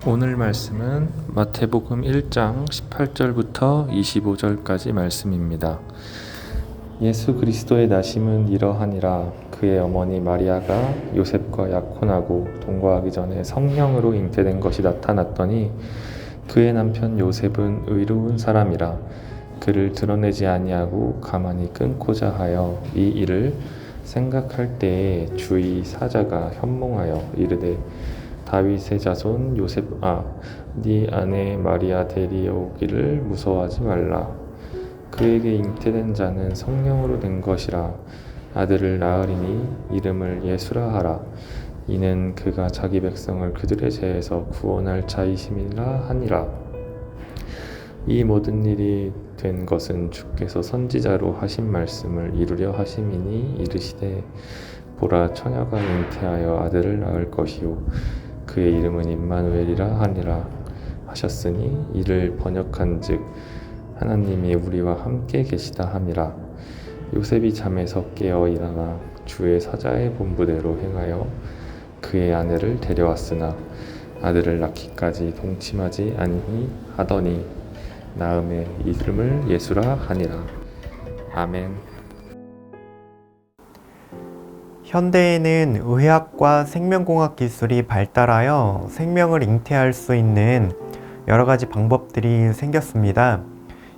오늘 말씀은 마태복음 1장 18절부터 25절까지 말씀입니다. 예수 그리스도의 나심은 이러하니라. 그의 어머니 마리아가 요셉과 약혼하고 동거하기 전에 성령으로 잉태된 것이 나타났더니 그의 남편 요셉은 의로운 사람이라 그를 드러내지 아니하고 가만히 끊고자 하여 이 일을 생각할 때에 주의 사자가 현몽하여 이르되 다윗의 자손 요셉아, 네 아내 마리아 데려오기를 무서워하지 말라. 그에게 잉태된 자는 성령으로 된 것이라. 아들을 낳으리니 이름을 예수라 하라. 이는 그가 자기 백성을 그들의 죄에서 구원할 자이심이라 하니라. 이 모든 일이 된 것은 주께서 선지자로 하신 말씀을 이루려 하심이니 이르시되 보라, 처녀가 잉태하여 아들을 낳을 것이요 그의 이름은 임마누엘이라 하니라 하셨으니 이를 번역한즉 하나님이 우리와 함께 계시다 함이라. 요셉이 잠에서 깨어 일어나 주의 사자의 본부대로 행하여 그의 아내를 데려왔으나 아들을 낳기까지 동침하지 아니하더니 나음에 이름을 예수라 하니라. 아멘. 현대에는 의학과 생명공학 기술이 발달하여 생명을 잉태할 수 있는 여러 가지 방법들이 생겼습니다.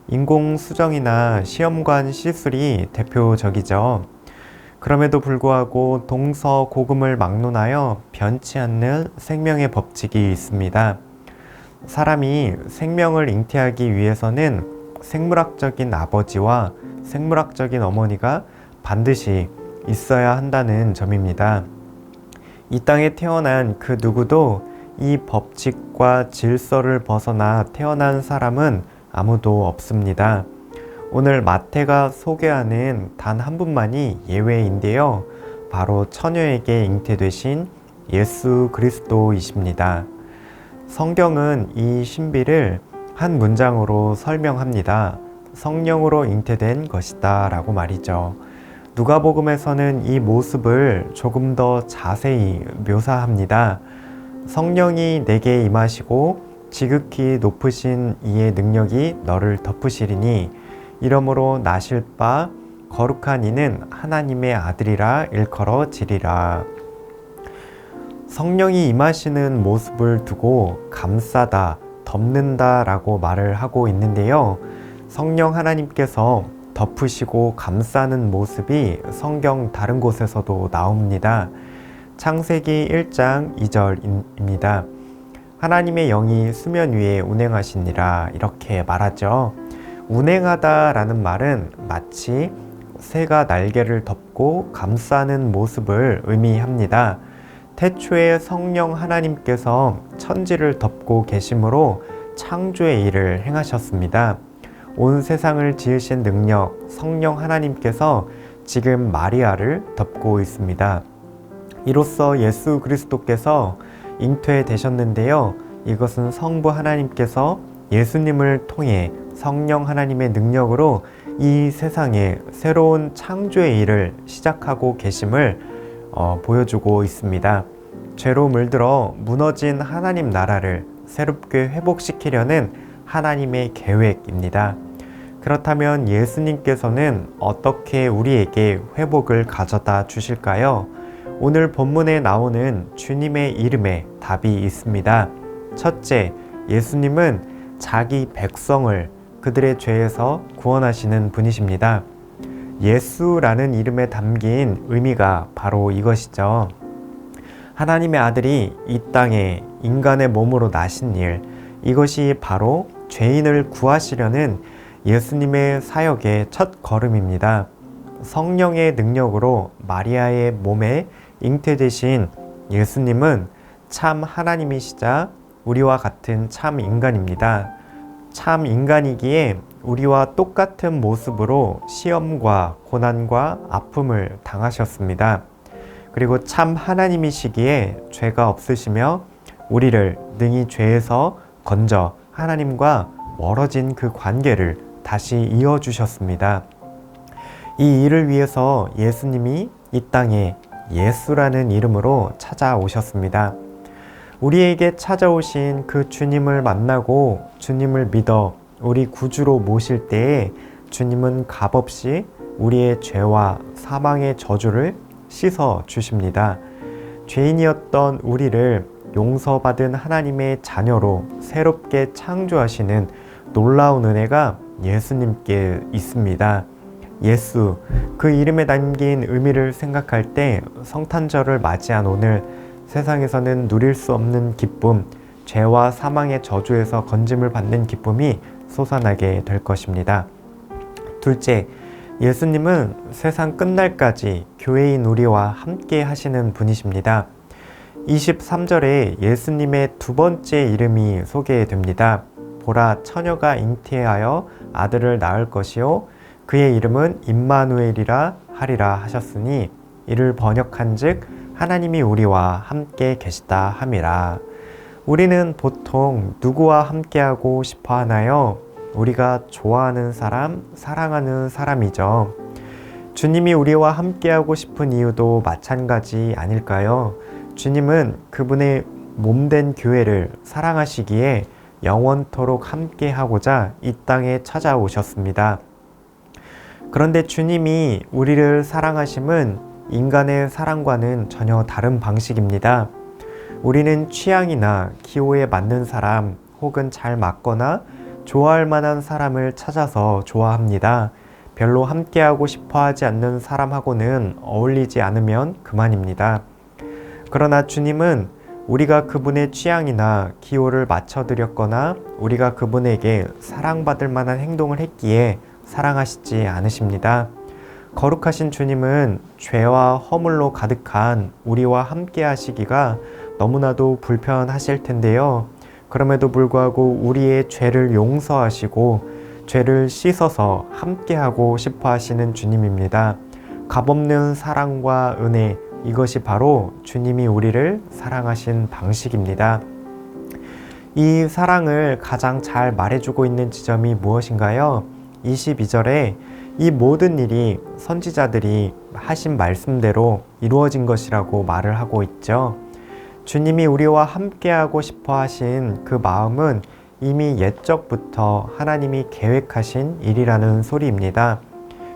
인공수정이나 시험관 시술이 대표적이죠. 그럼에도 불구하고 동서고금을 막론하여 변치 않는 생명의 법칙이 있습니다. 사람이 생명을 잉태하기 위해서는 생물학적인 아버지와 생물학적인 어머니가 반드시 있어야 한다는 점입니다. 이 땅에 태어난 그 누구도 이 법칙과 질서를 벗어나 태어난 사람은 아무도 없습니다. 오늘 마태가 소개하는 단 한 분만이 예외인데요. 바로 처녀에게 잉태되신 예수 그리스도이십니다. 성경은 이 신비를 한 문장으로 설명합니다. 성령으로 잉태된 것이다 라고 말이죠. 누가복음에서는 이 모습을 조금 더 자세히 묘사합니다. 성령이 내게 임하시고 지극히 높으신 이의 능력이 너를 덮으시리니 이러므로 나실 바 거룩한 이는 하나님의 아들이라 일컬어지리라. 성령이 임하시는 모습을 두고 감싸다, 덮는다 라고 말을 하고 있는데요. 성령 하나님께서 덮으시고 감싸는 모습이 성경 다른 곳에서도 나옵니다. 창세기 1장 2절입니다. 하나님의 영이 수면 위에 운행하시니라 이렇게 말하죠. 운행하다 라는 말은 마치 새가 날개를 덮고 감싸는 모습을 의미합니다. 태초에 성령 하나님께서 천지를 덮고 계심으로 창조의 일을 행하셨습니다. 온 세상을 지으신 능력 성령 하나님께서 지금 마리아를 덮고 있습니다. 이로써 예수 그리스도께서 잉태되셨는데요. 이것은 성부 하나님께서 예수님을 통해 성령 하나님의 능력으로 이 세상에 새로운 창조의 일을 시작하고 계심을 보여주고 있습니다. 죄로 물들어 무너진 하나님 나라를 새롭게 회복시키려는 하나님의 계획입니다. 그렇다면 예수님께서는 어떻게 우리에게 회복을 가져다 주실까요? 오늘 본문에 나오는 주님의 이름에 답이 있습니다. 첫째, 예수님은 자기 백성을 그들의 죄에서 구원하시는 분이십니다. 예수라는 이름에 담긴 의미가 바로 이것이죠. 하나님의 아들이 이 땅에 인간의 몸으로 나신 일, 이것이 바로 죄인을 구하시려는 예수님의 사역의 첫 걸음입니다. 성령의 능력으로 마리아의 몸에 잉태되신 예수님은 참 하나님이시자 우리와 같은 참 인간입니다. 참 인간이기에 우리와 똑같은 모습으로 시험과 고난과 아픔을 당하셨습니다. 그리고 참 하나님이시기에 죄가 없으시며 우리를 능히 죄에서 건져 하나님과 멀어진 그 관계를 다시 이어주셨습니다. 이 일을 위해서 예수님이 이 땅에 예수라는 이름으로 찾아오셨습니다. 우리에게 찾아오신 그 주님을 만나고 주님을 믿어 우리 구주로 모실 때에 주님은 값없이 우리의 죄와 사망의 저주를 씻어 주십니다. 죄인이었던 우리를 용서받은 하나님의 자녀로 새롭게 창조하시는 놀라운 은혜가 예수님께 있습니다. 예수, 그 이름에 담긴 의미를 생각할 때 성탄절을 맞이한 오늘 세상에서는 누릴 수 없는 기쁨, 죄와 사망의 저주에서 건짐을 받는 기쁨이 솟아나게 될 것입니다. 둘째, 예수님은 세상 끝날까지 교회인 우리와 함께 하시는 분이십니다. 23절에 예수님의 두 번째 이름이 소개됩니다. 보라, 처녀가 잉태하여 아들을 낳을 것이요 그의 이름은 임마누엘이라 하리라 하셨으니 이를 번역한즉 하나님이 우리와 함께 계시다 함이라. 우리는 보통 누구와 함께하고 싶어 하나요? 우리가 좋아하는 사람, 사랑하는 사람이죠. 주님이 우리와 함께하고 싶은 이유도 마찬가지 아닐까요? 주님은 그분의 몸된 교회를 사랑하시기에 영원토록 함께하고자 이 땅에 찾아오셨습니다. 그런데 주님이 우리를 사랑하심은 인간의 사랑과는 전혀 다른 방식입니다. 우리는 취향이나 기호에 맞는 사람 혹은 잘 맞거나 좋아할 만한 사람을 찾아서 좋아합니다. 별로 함께하고 싶어 하지 않는 사람하고는 어울리지 않으면 그만입니다. 그러나 주님은 우리가 그분의 취향이나 기호를 맞춰드렸거나 우리가 그분에게 사랑받을 만한 행동을 했기에 사랑하시지 않으십니다. 거룩하신 주님은 죄와 허물로 가득한 우리와 함께 하시기가 너무나도 불편하실 텐데요. 그럼에도 불구하고 우리의 죄를 용서하시고 죄를 씻어서 함께하고 싶어 하시는 주님입니다. 값없는 사랑과 은혜, 이것이 바로 주님이 우리를 사랑하신 방식입니다. 이 사랑을 가장 잘 말해주고 있는 지점이 무엇인가요? 22절에 이 모든 일이 선지자들이 하신 말씀대로 이루어진 것이라고 말을 하고 있죠. 주님이 우리와 함께하고 싶어 하신 그 마음은 이미 옛적부터 하나님이 계획하신 일이라는 소리입니다.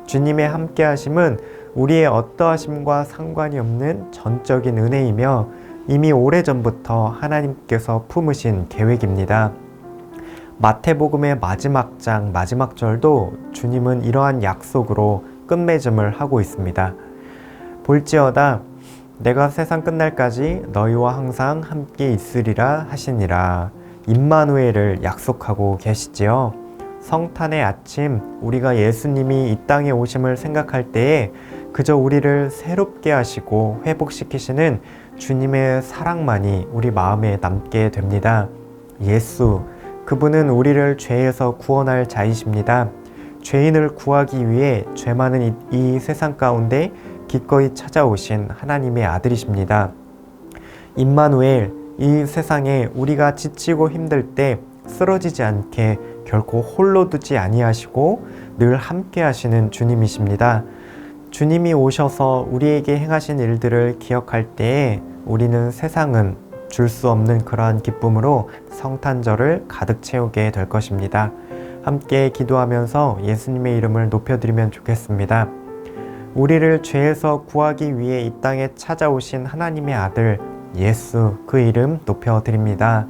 주님의 함께하심은 우리의 어떠하심과 상관이 없는 전적인 은혜이며 이미 오래전부터 하나님께서 품으신 계획입니다. 마태복음의 마지막 장 마지막 절도 주님은 이러한 약속으로 끝맺음을 하고 있습니다. 볼지어다 내가 세상 끝날까지 너희와 항상 함께 있으리라 하시니라. 임마누엘을 약속하고 계시지요. 성탄의 아침 우리가 예수님이 이 땅에 오심을 생각할 때에 그저 우리를 새롭게 하시고 회복시키시는 주님의 사랑만이 우리 마음에 남게 됩니다. 예수, 그분은 우리를 죄에서 구원할 자이십니다. 죄인을 구하기 위해 죄 많은 이 세상 가운데 기꺼이 찾아오신 하나님의 아들이십니다. 임마누엘, 이 세상에 우리가 지치고 힘들 때 쓰러지지 않게 결코 홀로 두지 아니하시고 늘 함께 하시는 주님이십니다. 주님이 오셔서 우리에게 행하신 일들을 기억할 때에 우리는 세상은 줄 수 없는 그러한 기쁨으로 성탄절을 가득 채우게 될 것입니다. 함께 기도하면서 예수님의 이름을 높여드리면 좋겠습니다. 우리를 죄에서 구하기 위해 이 땅에 찾아오신 하나님의 아들 예수, 그 이름 높여드립니다.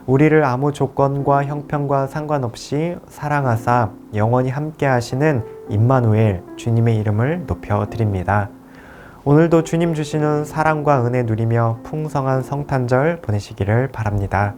우리를 아무 조건과 형편과 상관없이 사랑하사 영원히 함께 하시는 임마누엘 주님의 이름을 높여드립니다. 오늘도 주님 주시는 사랑과 은혜 누리며 풍성한 성탄절 보내시기를 바랍니다.